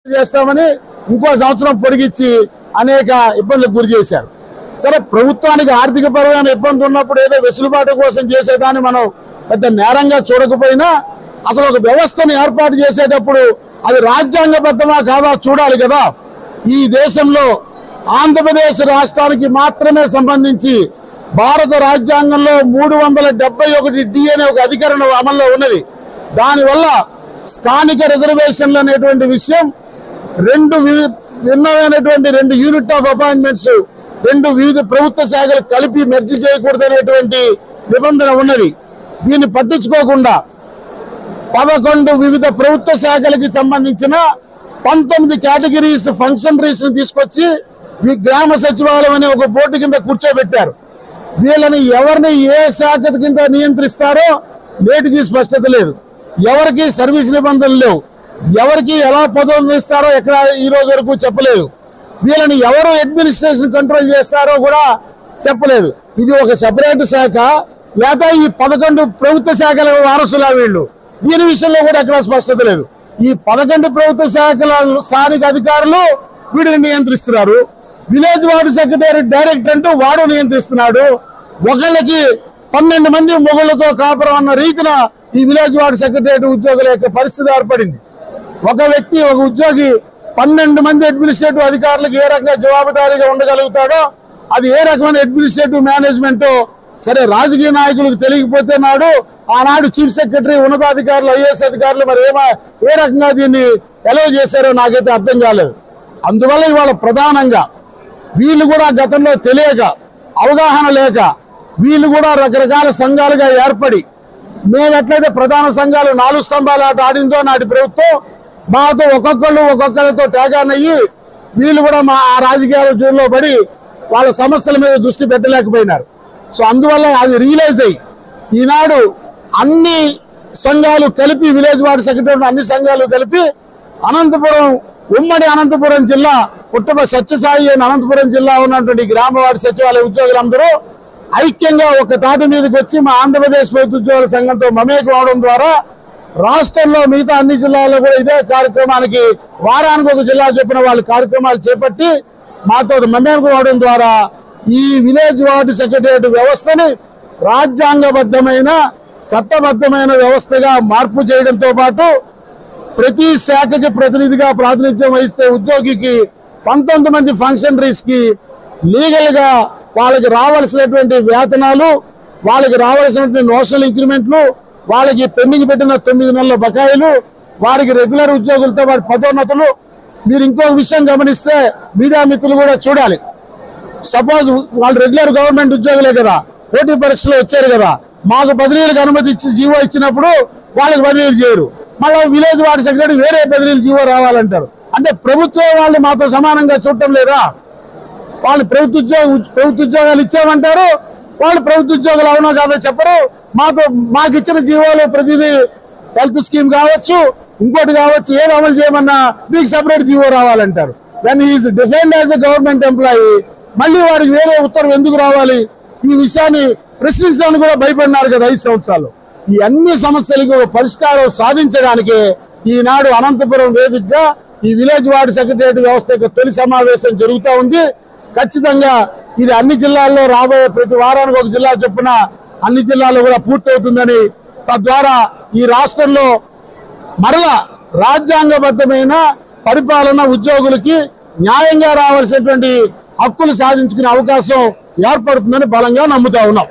చేస్తామని ఇంకో సంవత్సరం పొడిగించి అనేక ఇబ్బందులకు గురి చేశారు. సరే, ప్రభుత్వానికి ఆర్థిక పరమైన ఇబ్బంది ఉన్నప్పుడు ఏదో వెసులుబాటు కోసం చేసేదాన్ని మనం పెద్ద నేరంగా చూడకపోయినా అసలు ఒక వ్యవస్థను ఏర్పాటు చేసేటప్పుడు అది రాజ్యాంగబద్ధమా కాదా చూడాలి కదా. ఈ దేశంలో ఆంధ్రప్రదేశ్ రాష్ట్రానికి మాత్రమే సంబంధించి భారత రాజ్యాంగంలో 371D అనే ఒక అధికరణం అమల్లో ఉన్నది. దానివల్ల స్థానిక రిజర్వేషన్లు అనేటువంటి విషయం రెండు యూనిట్ ఆఫ్ అపాయింట్మెంట్స్ వివిధ ప్రభుత్వ శాఖలు కలిపి మెర్జీ చేయకూడదు అనేటువంటి నిబంధన ఉన్నది. దీన్ని పట్టించుకోకుండా 11 వివిధ ప్రభుత్వ శాఖలకి సంబంధించిన 19 కేటగిరీస్ ఫంక్షనరీస్ తీసుకొచ్చి ఈ గ్రామ సచివాలయం అనే ఒక బోర్డు కింద కూర్చోబెట్టారు. వీళ్ళని ఎవరిని ఏ శాఖ కింద నియంత్రిస్తారో నేటికి స్పష్టత లేదు. ఎవరికి సర్వీస్ నిబంధనలు లేవు. ఎవరికి ఎలా పదవులు ఇస్తారో ఎక్కడ ఈ రోజు వరకు చెప్పలేదు. వీళ్ళని ఎవరు అడ్మినిస్ట్రేషన్ కంట్రోల్ చేస్తారో కూడా చెప్పలేదు. ఇది ఒక సెపరేట్ శాఖ లేదా ఈ 11 ప్రభుత్వ శాఖల వారసులా వీళ్ళు? దీని విషయంలో కూడా ఎక్కడ స్పష్టత లేదు. ఈ 11 ప్రభుత్వ శాఖల స్థానిక అధికారులు వీడిని నియంత్రిస్తున్నారు. విలేజ్ వార్డు సెక్రటరీ డైరెక్టర్ అంటూ వాడు నియంత్రిస్తున్నాడు. ఒకళ్ళకి 12 మంది మొగుళ్లతో కాపురం అన్న రీతిన ఈ విలేజ్ వార్డు సెక్రటరీ ఉద్యోగుల యొక్క పరిస్థితి ఏర్పడింది. ఒక ఉద్యోగి 12 మంది అడ్మినిస్ట్రేటివ్ అధికారులకు ఏ రకంగా జవాబుదారీగా ఉండగలుగుతాడో, అది ఏ రకమైన అడ్మినిస్ట్రేటివ్ మేనేజ్మెంట్ సరే రాజకీయ నాయకులకు తెలియకపోతే ఆనాడు చీఫ్ సెక్రటరీ ఉన్నతాధికారులు ఐఏఎస్ అధికారులు మరి ఏ రకంగా దీన్ని ఎలవ్ చేశారో నాకైతే అర్థం కాలేదు. అందువల్ల ఇవాళ ప్రధానంగా వీళ్ళు కూడా గతంలో తెలియక అవగాహన లేక వీళ్ళు కూడా రకరకాల సంఘాలుగా ఏర్పడి మేము ఎట్లయితే ప్రధాన సంఘాలు 4 స్తంభాల ఆట ఆడిందో నాటి ప్రభుత్వం మాతో ఒక్కొక్కరితో ట్యాగాన్ అయ్యి వీళ్ళు కూడా మా రాజకీయాల జోన్లో పడి వాళ్ళ సమస్యల మీద దృష్టి పెట్టలేకపోయినారు. సో అందువల్ల అది రియలైజ్ అయ్యి ఈనాడు అన్ని సంఘాలు కలిపి విలేజ్ వార్డు సెక్రటరీ అన్ని సంఘాలు కలిపి ఉమ్మడి అనంతపురం జిల్లా పుట్టప సత్యసాయి అయిన అనంతపురం జిల్లా ఉన్నటువంటి గ్రామ వార్డు సచివాలయ ఉద్యోగులందరూ ఐక్యంగా ఒక తాటి మీదకి వచ్చి మా ఆంధ్రప్రదేశ్ ప్రభుత్వ ఉద్యోగుల సంఘంతో మమేకం అవడం ద్వారా రాష్ట్రంలో మిగతా అన్ని జిల్లాల్లో కూడా ఇదే కార్యక్రమానికి వారానికి ఒక జిల్లా చొప్పున వాళ్ళు కార్యక్రమాలు చేపట్టి మాతో మమేకం అవడం ద్వారా ఈ విలేజ్ వార్డు సెక్రటరియట్ వ్యవస్థని రాజ్యాంగబద్ధమైన చట్టబద్ధమైన వ్యవస్థగా మార్పు చేయడంతో పాటు ప్రతి శాఖకి ప్రతినిధిగా ప్రాతినిధ్యం వహిస్తే ఉద్యోగికి 19 మంది ఫంక్షనరీస్ కి లీగల్ గా వాళ్ళకి రావాల్సినటువంటి వేతనాలు, వాళ్ళకి రావాల్సినటువంటి నోషనల్ ఇంక్రిమెంట్లు, వాళ్ళకి పెండింగ్ పెట్టిన 9 నెలల బకాయిలు, వారికి రెగ్యులర్ ఉద్యోగులతో వారి పదోన్నతులు. మీరు ఇంకొక విషయం గమనిస్తే మీడియా మిత్రులు కూడా చూడాలి. సపోజ్ వాళ్ళు రెగ్యులర్ గవర్నమెంట్ ఉద్యోగులే కదా, పోటీ పరీక్షలో వచ్చారు కదా, మాకు బదిలీలకు అనుమతి ఇచ్చి జీవో ఇచ్చినప్పుడు వాళ్ళకి బదిలీలు చేయరు. మళ్ళీ విలేజ్ వార్డు సెక్రటరీ వేరే బదిలీలు జీవో రావాలంటారు. అంటే ప్రభుత్వం వాళ్ళు మాతో సమానంగా చూడటం లేదా? వాళ్ళు ప్రభుత్వ ఉద్యోగాలు ఇచ్చామంటారు, వాళ్ళు ప్రభుత్వ ఉద్యోగాలు అవునో కాదో చెప్పరు. మాకు ఇచ్చిన జీవోలు ప్రతిదీ హెల్త్ స్కీమ్ కావచ్చు, ఇంకోటి కావచ్చు, ఏది అమలు చేయమన్నా మీకు సపరేట్ జీవో రావాలంటారు. When he is defined as a government employee మళ్ళీ వాడికి వేరే ఉత్తర్వు ఎందుకు రావాలి? ఈ విషయాన్ని ప్రశ్నించడానికి కూడా భయపడినారు కదా 5 సంవత్సరాలు. ఈ అన్ని సమస్యలకు పరిష్కారం సాధించడానికి ఈనాడు అనంతపురం వేదికగా ఈ విలేజ్ వార్డు సెక్రటరియట్ వ్యవస్థ యొక్క తొలి సమావేశం జరుగుతూ ఉంది. ఖచ్చితంగా ఇది అన్ని జిల్లాల్లో రాబోయే ప్రతి వారానికి ఒక జిల్లా చొప్పున అన్ని జిల్లాల్లో కూడా పూర్తవుతుందని, తద్వారా ఈ రాష్ట్రంలో మరలా రాజ్యాంగబద్ధమైన పరిపాలన ఉద్యోగులకి న్యాయంగా రావాల్సినటువంటి హక్కులు సాధించుకునే అవకాశం ఏర్పడుతుందని బలంగా నమ్ముతా ఉన్నాం.